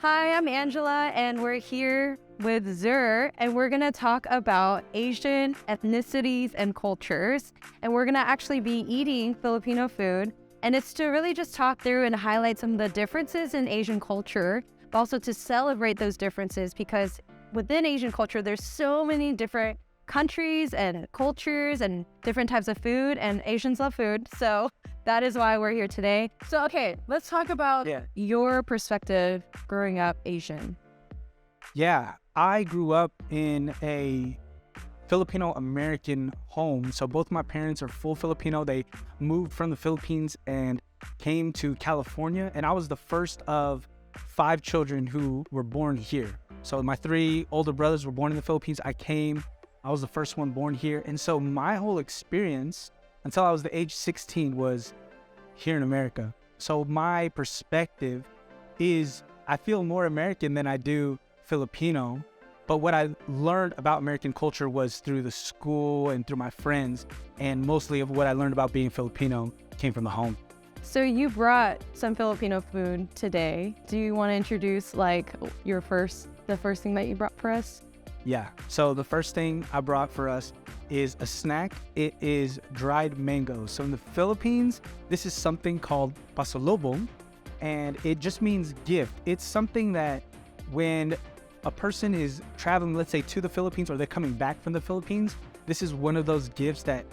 Hi, I'm Angela, and we're here with Zur, and we're gonna talk about Asian ethnicities and cultures. And we're gonna actually be eating Filipino food. And it's to really just talk through and highlight some of the differences in Asian culture, but also to celebrate those differences because within Asian culture, there's so many different countries and cultures and different types of food, and Asians love food. So that is why we're here today. So, okay, let's talk about your perspective growing up Asian. Yeah, I grew up in a Filipino American home. So both my parents are full Filipino. They moved from the Philippines and came to California. And I was the first of 5 children who were born here. So my 3 older brothers were born in the Philippines. I was the first one born here. And so my whole experience until I was the age 16 was here in America. So my perspective is I feel more American than I do Filipino. But what I learned about American culture was through the school and through my friends. And mostly of what I learned about being Filipino came from the home. So you brought some Filipino food today. Do you want to introduce like the first thing that you brought for us? Yeah, so the first thing I brought for us is a snack. It is dried mangoes. So in the Philippines, this is something called pasalubong, and it just means gift. It's something that when a person is traveling, let's say to the Philippines, or they're coming back from the Philippines, this is one of those gifts that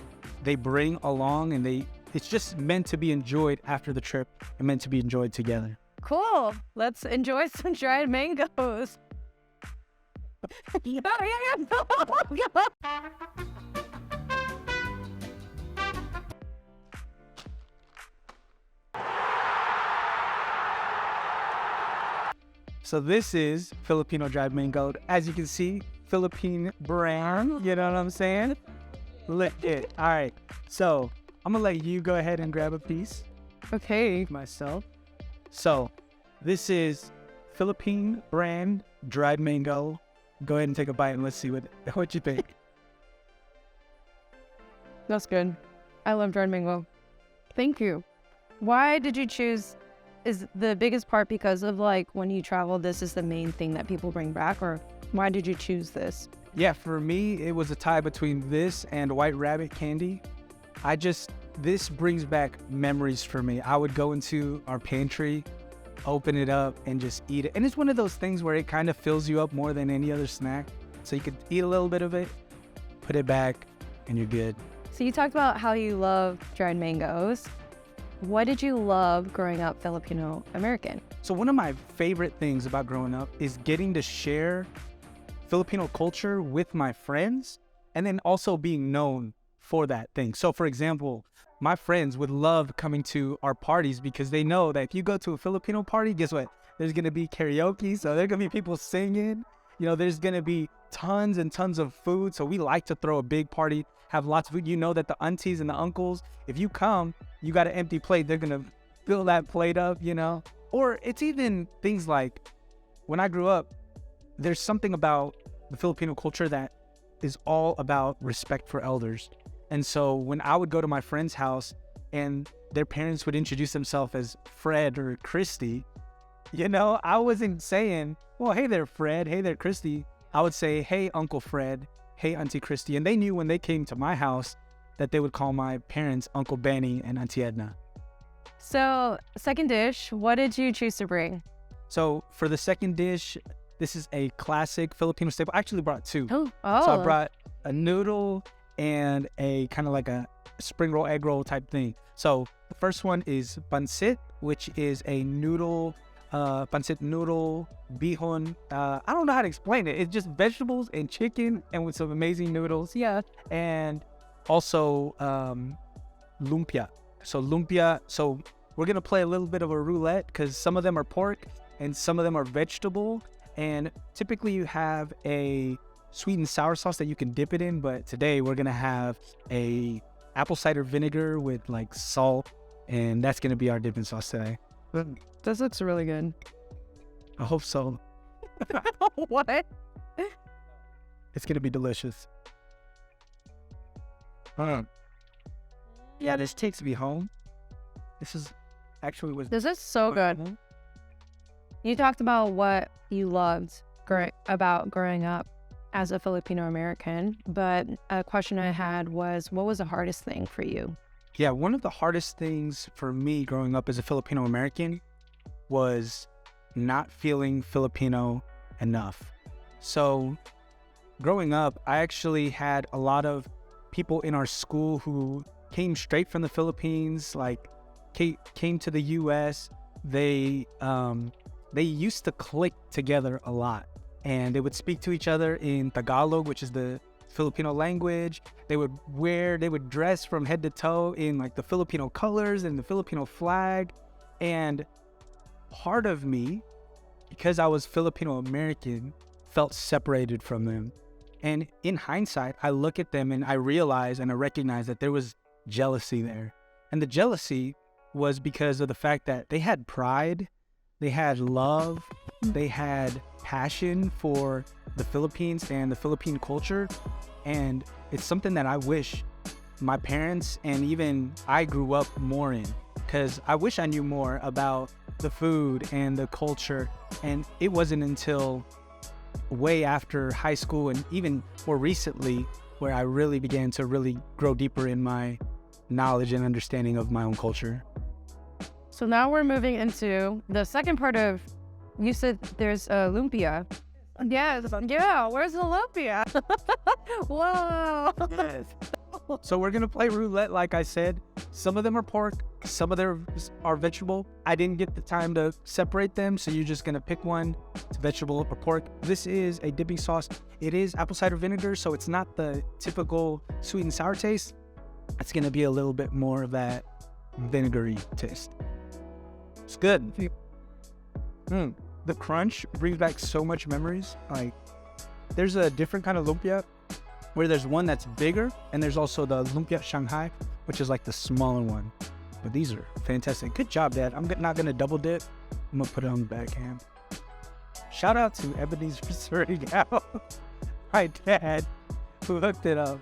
they bring along, and it's just meant to be enjoyed after the trip and meant to be enjoyed together. Cool. Let's enjoy some dried mangoes. So this is Filipino dried mango. As you can see, Philippine brand, you know what I'm saying? Legit. All right, so I'm gonna let you go ahead and grab a piece. Okay. Myself. So this is Philippine brand dried mango. Go ahead and take a bite and let's see what you think. That's good. I love dried mango. Thank you. Why did you choose? Is the biggest part because of like when you travel, this is the main thing that people bring back, or why did you choose this? Yeah, for me, it was a tie between this and White Rabbit candy. This brings back memories for me. I would go into our pantry, open it up, and just eat it. And it's one of those things where it kind of fills you up more than any other snack. So you could eat a little bit of it, put it back, and you're good. So you talked about how you love dried mangoes. What did you love growing up Filipino American? So one of my favorite things about growing up is getting to share Filipino culture with my friends and then also being known for that thing. So for example, my friends would love coming to our parties because they know that if you go to a Filipino party, guess what? There's going to be karaoke. So there's going to be people singing. You know, there's going to be tons and tons of food. So we like to throw a big party, have lots of food. You know that the aunties and the uncles, if you come, you got an empty plate, they're going to fill that plate up, you know? Or it's even things like when I grew up, there's something about the Filipino culture that is all about respect for elders. And so when I would go to my friend's house and their parents would introduce themselves as Fred or Christy, you know, I wasn't saying, well, hey there, Fred. Hey there, Christy. I would say, hey, Uncle Fred. Hey, Auntie Christy. And they knew when they came to my house that they would call my parents Uncle Benny and Auntie Edna. So second dish, what did you choose to bring? So for the second dish, this is a classic Filipino staple. I actually brought 2. Oh. So I brought a noodle and a kind of like a spring roll, egg roll type thing. So the first one is pancit, which is a noodle, pancit noodle, bihon. I don't know how to explain it. It's just vegetables and chicken and with some amazing noodles. Yeah. And also lumpia. So lumpia, so we're going to play a little bit of a roulette because some of them are pork and some of them are vegetable. And typically you have a sweet and sour sauce that you can dip it in. But today we're going to have a apple cider vinegar with like salt. And that's going to be our dipping sauce today. This looks really good. I hope so. What? It's going to be delicious. Yeah, this takes me home. This is actually was. This is so good. You talked about what you loved about growing up as a Filipino American, but a question I had was, what was the hardest thing for you? Yeah, one of the hardest things for me growing up as a Filipino American was not feeling Filipino enough. So growing up, I actually had a lot of people in our school who came straight from the Philippines, like came to the US. They used to click together a lot, and they would speak to each other in Tagalog, which is the Filipino language. They would dress from head to toe in like the Filipino colors and the Filipino flag. And part of me, because I was Filipino American, felt separated from them. And in hindsight, I look at them and I realize and I recognize that there was jealousy there. And the jealousy was because of the fact that they had pride, they had love, they had passion for the Philippines and the Philippine culture. And it's something that I wish my parents and even I grew up more in, because I wish I knew more about the food and the culture. And it wasn't until way after high school and even more recently where I really began to really grow deeper in my knowledge and understanding of my own culture. So now we're moving into the second part of, you said there's lumpia. Yes, yeah, where's the lumpia? Whoa. Yes. So we're going to play roulette, like I said. Some of them are pork, some of them are vegetable. I didn't get the time to separate them, so you're just going to pick one. It's vegetable or pork. This is a dipping sauce. It is apple cider vinegar, so it's not the typical sweet and sour taste. It's going to be a little bit more of that vinegary taste. It's good. The crunch brings back so much memories. Like, there's a different kind of lumpia where there's one that's bigger, and there's also the lumpia Shanghai, which is like the smaller one. But these are fantastic. Good job, Dad. I'm not gonna double dip. I'm gonna put it on the backhand. Shout out to Ebony's Surigao, my dad, who hooked it up.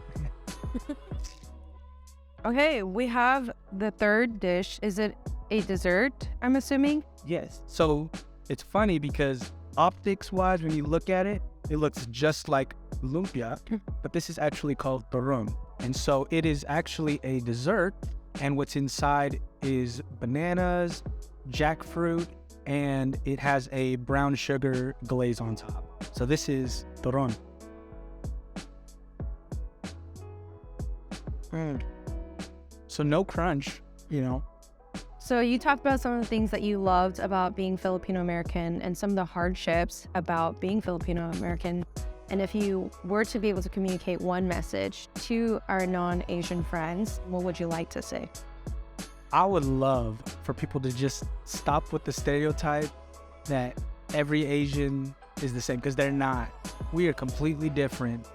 Okay, we have the third dish. Is it a dessert, I'm assuming? Yes. So it's funny because optics-wise, when you look at it, it looks just like lumpia, but this is actually called turon. And so it is actually a dessert, and what's inside is bananas, jackfruit, and it has a brown sugar glaze on top. So this is turon. So no crunch, you know. So you talked about some of the things that you loved about being Filipino American and some of the hardships about being Filipino American. And if you were to be able to communicate one message to our non-Asian friends, what would you like to say? I would love for people to just stop with the stereotype that every Asian is the same, because they're not. We are completely different.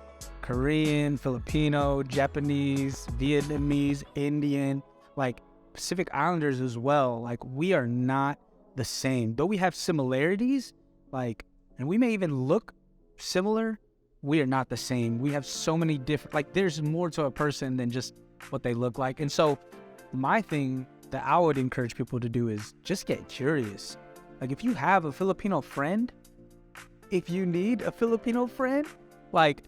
Korean, Filipino, Japanese, Vietnamese, Indian, like Pacific Islanders as well. Like, we are not the same. Though we have similarities, like, and we may even look similar, we are not the same. We have so many different, like, there's more to a person than just what they look like. And so my thing that I would encourage people to do is just get curious. Like, if you have a Filipino friend, if you need a Filipino friend, like,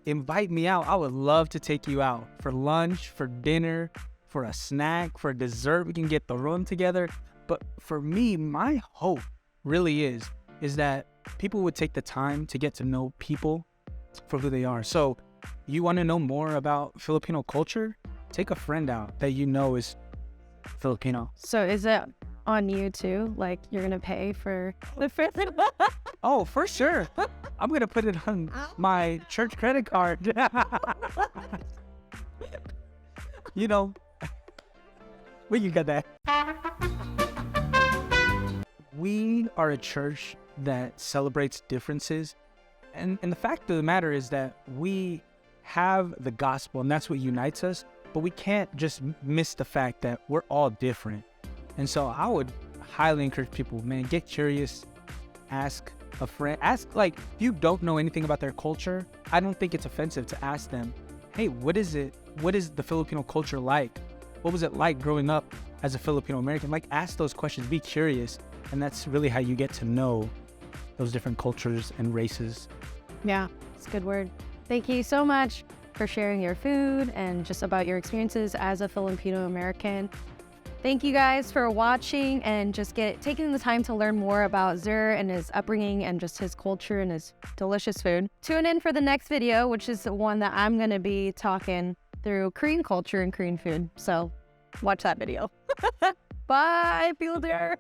invite me out. I would love to take you out for lunch, for dinner, for a snack, for dessert. We can get the room together. But for me, my hope really is that people would take the time to get to know people for who they are. So you want to know more about Filipino culture? Take a friend out that you know is Filipino. So is it on you too? Like, you're gonna pay for the first? Oh, for sure. I'm gonna put it on my church credit card. You know, where you got that? We are a church that celebrates differences. And the fact of the matter is that we have the gospel, and that's what unites us. But we can't just miss the fact that we're all different. And so I would highly encourage people, man, get curious, ask a friend, like, if you don't know anything about their culture, I don't think it's offensive to ask them, hey, what is the Filipino culture like? What was it like growing up as a Filipino American? Like, ask those questions, be curious. And that's really how you get to know those different cultures and races. Yeah, it's a good word. Thank you so much for sharing your food and just about your experiences as a Filipino American. Thank you guys for watching and just taking the time to learn more about Zur and his upbringing and just his culture and his delicious food. Tune in for the next video, which is the one that I'm going to be talking through Korean culture and Korean food. So watch that video. Bye, Fielder.